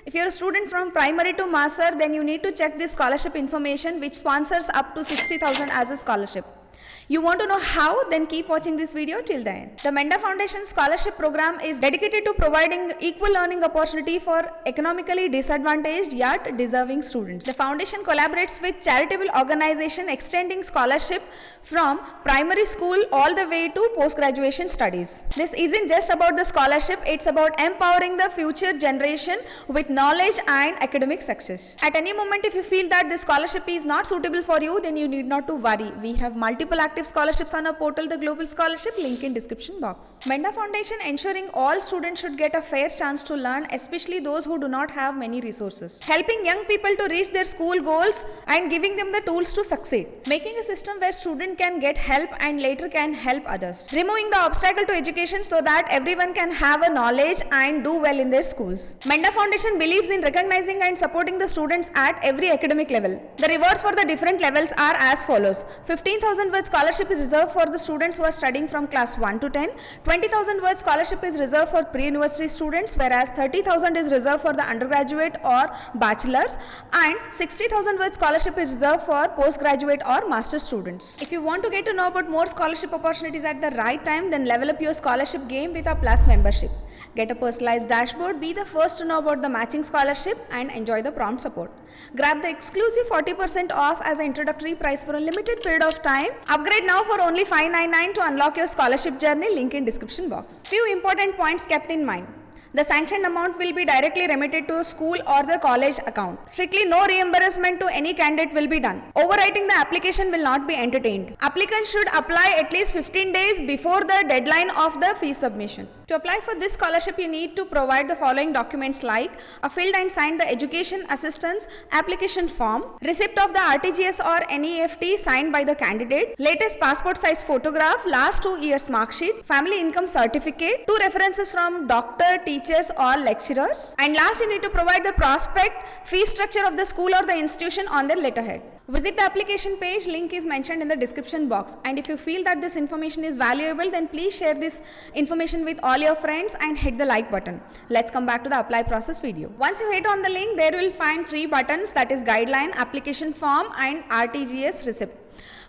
If you're a student from primary to master, then you need to check this scholarship information which sponsors up to 60,000 as a scholarship. You want to know how? Then keep watching this video till the end. The Menda Foundation Scholarship Program is dedicated to providing equal learning opportunity for economically disadvantaged yet deserving students. The foundation collaborates with charitable organization extending scholarship from primary school all the way to post-graduation studies. This isn't just about the scholarship, it's about empowering the future generation with knowledge and academic success. At any moment, if you feel that this scholarship is not suitable for you, then you need not to worry. We have multiple active scholarships on our portal, the Global Scholarship, link in description box. Menda Foundation ensuring all students should get a fair chance to learn, especially those who do not have many resources. Helping young people to reach their school goals and giving them the tools to succeed. Making a system where students can get help and later can help others. Removing the obstacle to education so that everyone can have a knowledge and do well in their schools. Menda Foundation believes in recognizing and supporting the students at every academic level. The rewards for the different levels are as follows. 15,000 words scholarship is reserved for the students who are studying from class 1 to 10. 20,000 words scholarship is reserved for pre-university students, whereas 30,000 is reserved for the undergraduate or bachelors, and 60,000 words scholarship is reserved for postgraduate or master students. If you want to get to know about more scholarship opportunities at the right time, then level up your scholarship game with a Plus membership. Get a personalized dashboard, be the first to know about the matching scholarship, and enjoy the prompt support. Grab the exclusive 40% off as an introductory price for a limited period of time. Upgrade now for only $599 to unlock your scholarship journey, link in description box. Few important points kept in mind. The sanctioned amount will be directly remitted to school or the college account. Strictly no reimbursement to any candidate will be done. Overwriting the application will not be entertained. Applicants should apply at least 15 days before the deadline of the fee submission. To apply for this scholarship, you need to provide the following documents like a filled and signed the education assistance application form, receipt of the RTGS or NEFT signed by the candidate, latest passport size photograph, last 2 years mark sheet, family income certificate, 2 references from doctor, teachers or lecturers, and last you need to provide the prospect, fee structure of the school or the institution on their letterhead. Visit the application page, link is mentioned in the description box, and if you feel that this information is valuable, then please share this information with all your friends and hit the like button. Let's come back to the apply process video. Once you hit on the link, there you will find 3 buttons, that is guideline, application form and RTGS receipt.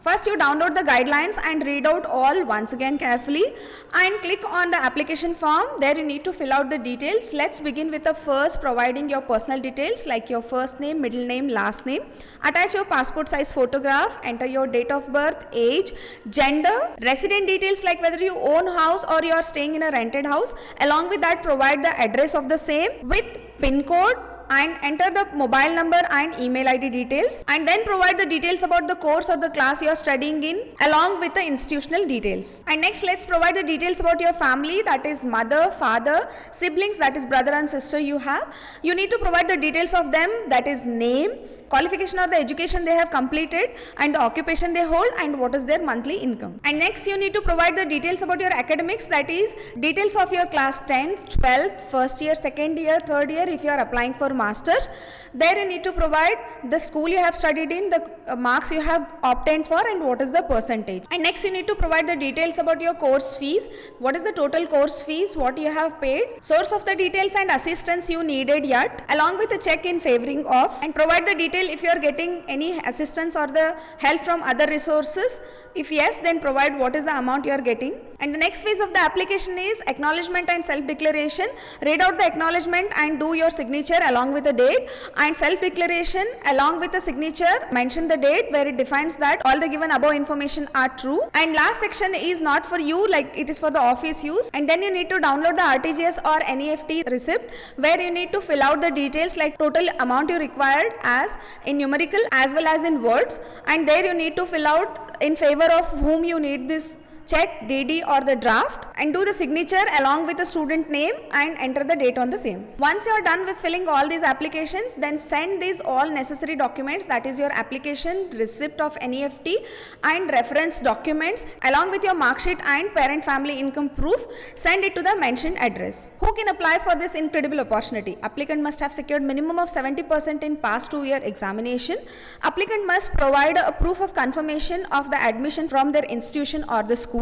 First, you download the guidelines and read out all once again carefully and click on the application form. There you need to fill out the details. Let's begin with the first, providing your personal details like your first name, middle name, last name. Attach your passport size photograph, enter your date of birth, age, gender, resident details like whether you own house or you are staying in a rented house. Along with that, provide the address of the same with PIN code, and enter the mobile number and email ID details, and then provide the details about the course or the class you are studying in along with the institutional details. And next, let's provide the details about your family, that is mother, father, siblings, that is brother and sister you have. You need to provide the details of them, that is name, qualification or the education they have completed, and the occupation they hold, and what is their monthly income. And next, you need to provide the details about your academics, that is details of your class 10th, 12th, first year, second year, third year if you are applying for masters. There you need to provide the school you have studied in, the marks you have obtained for, and what is the percentage. And next, you need to provide the details about your course fees, what is the total course fees, what you have paid, source of the details and assistance you needed yet, along with a check in favoring of, and provide the detail if you are getting any assistance or the help from other resources. If yes, then provide what is the amount you are getting. And the next phase of the application is acknowledgement and self-declaration. Read out the acknowledgement and do your signature along with the date, and self-declaration along with the signature mention the date where it defines that all the given above information are true. And last section is not for you, like it is for the office use, and then you need to download the RTGS or NEFT receipt where you need to fill out the details like total amount you required as in numerical as well as in words, and there you need to fill out in favor of whom you need this check, DD or the draft, and do the signature along with the student name and enter the date on the same. Once you are done with filling all these applications, then send these all necessary documents, that is your application, receipt of NEFT and reference documents along with your mark sheet and parent family income proof. Send it to the mentioned address. Who can apply for this incredible opportunity? Applicant must have secured minimum of 70% in past 2-year examination. Applicant must provide a proof of confirmation of the admission from their institution or the school.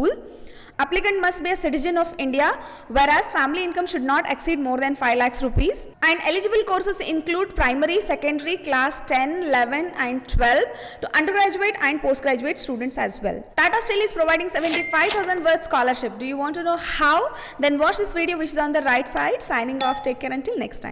Applicant must be a citizen of India, whereas family income should not exceed more than 5 lakhs rupees. And eligible courses include primary, secondary, class 10, 11 and 12 to undergraduate and postgraduate students as well. Tata Steel is providing 75,000 worth scholarship. Do you want to know how? Then watch this video which is on the right side. Signing off. Take care until next time.